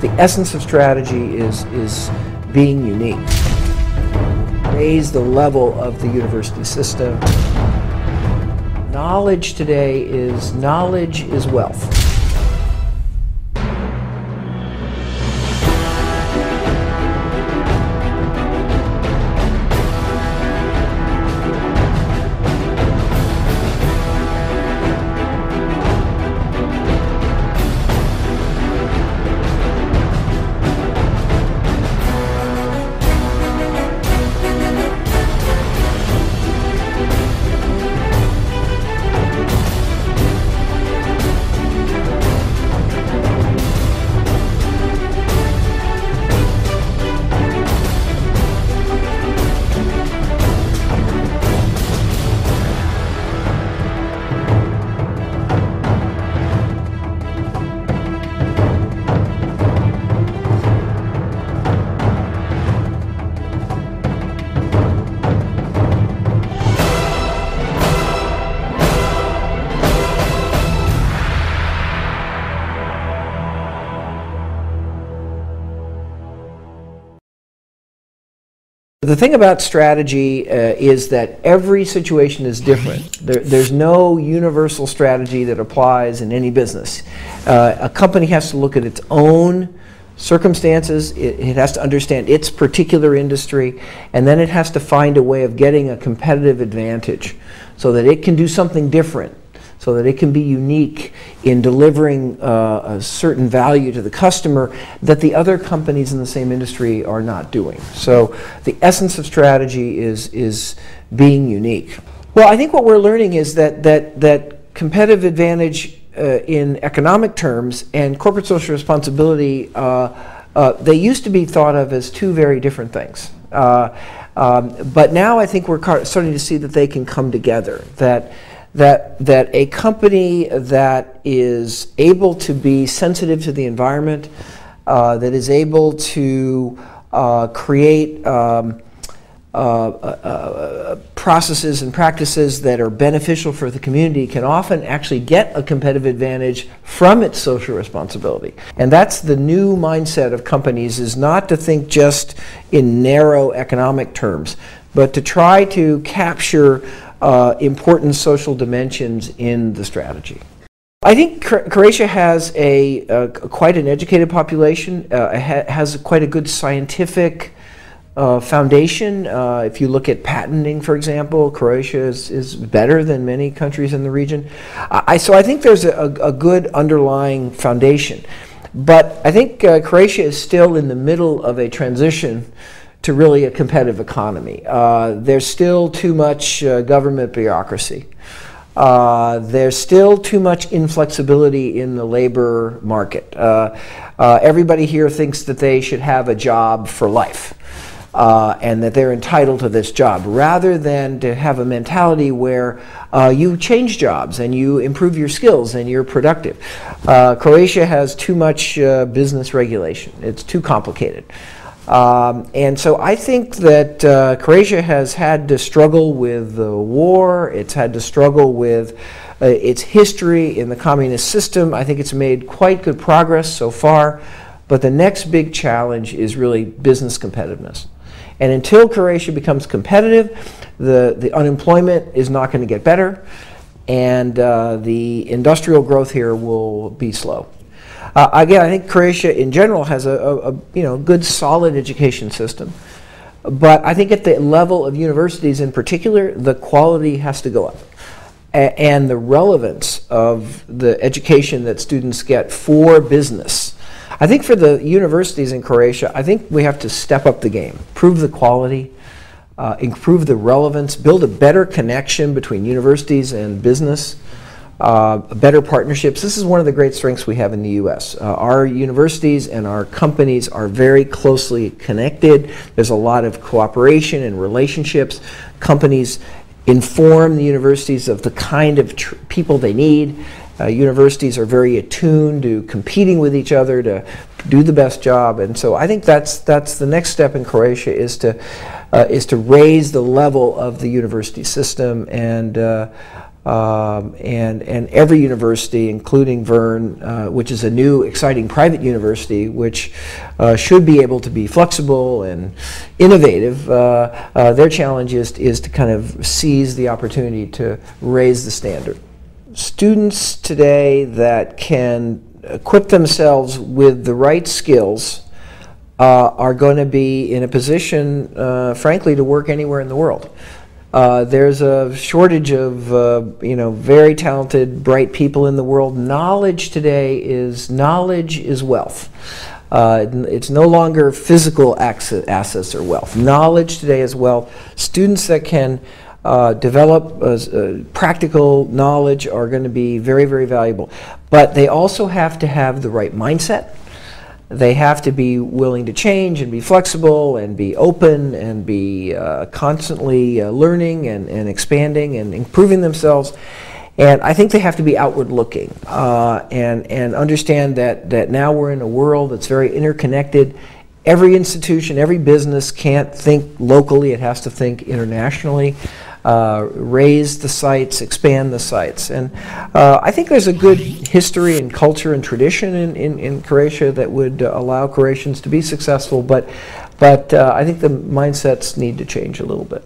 The essence of strategy is being unique. Raise the level of the university system. Knowledge today is wealth. The thing about strategy is that every situation is different. There's no universal strategy that applies in any business. A company has to look at its own circumstances, it has to understand its particular industry, and then it has to find a way of getting a competitive advantage so that it can do something different, so that it can be unique in delivering a certain value to the customer that the other companies in the same industry are not doing. So the essence of strategy is being unique. Well, I think what we're learning is that competitive advantage in economic terms and corporate social responsibility, they used to be thought of as two very different things. But now I think we're starting to see that they can come together, that a company that is able to be sensitive to the environment, that is able to create processes and practices that are beneficial for the community can often actually get a competitive advantage from its social responsibility. And that's the new mindset of companies, is not to think just in narrow economic terms, but to try to capture important social dimensions in the strategy. I think Croatia has quite an educated population, has quite a good scientific foundation. If you look at patenting, for example, Croatia is better than many countries in the region. So I think there's a good underlying foundation. But I think Croatia is still in the middle of a transition to really a competitive economy. There's still too much government bureaucracy. There's still too much inflexibility in the labor market. Everybody here thinks that they should have a job for life. And that they're entitled to this job, rather than to have a mentality where you change jobs and you improve your skills and you're productive. Croatia has too much business regulation. It's too complicated. And so I think that Croatia has had to struggle with the war, it's had to struggle with its history in the communist system. I think it's made quite good progress so far, but the next big challenge is really business competitiveness. And until Croatia becomes competitive, the unemployment is not going to get better, and the industrial growth here will be slow. Again, I think Croatia in general has a good, solid education system, but I think at the level of universities in particular, the quality has to go up, and the relevance of the education that students get for business. I think for the universities in Croatia, I think we have to step up the game, improve the quality, improve the relevance, build a better connection between universities and business, better partnerships. This is one of the great strengths we have in the U.S. Our universities and our companies are very closely connected. There's a lot of cooperation and relationships. Companies inform the universities of the kind of people they need. Universities are very attuned to competing with each other to do the best job, and so I think that's the next step in Croatia, is to raise the level of the university system and and every university, including VERN, which is a new, exciting private university, which should be able to be flexible and innovative. Their challenge is to kind of seize the opportunity to raise the standard. Students today that can equip themselves with the right skills are going to be in a position, frankly, to work anywhere in the world. There's a shortage of very talented, bright people in the world. Knowledge today is wealth. It's no longer physical assets or wealth. Knowledge today is wealth. Students that can develop practical knowledge are going to be very, very valuable. But they also have to have the right mindset. They have to be willing to change and be flexible and be open and be constantly learning and expanding and improving themselves. And I think they have to be outward looking and understand that now we're in a world that's very interconnected. Every institution, every business can't think locally, it has to think internationally. Raise the sites, expand the sites. And I think there's a good history and culture and tradition in Croatia that would allow Croatians to be successful, but I think the mindsets need to change a little bit.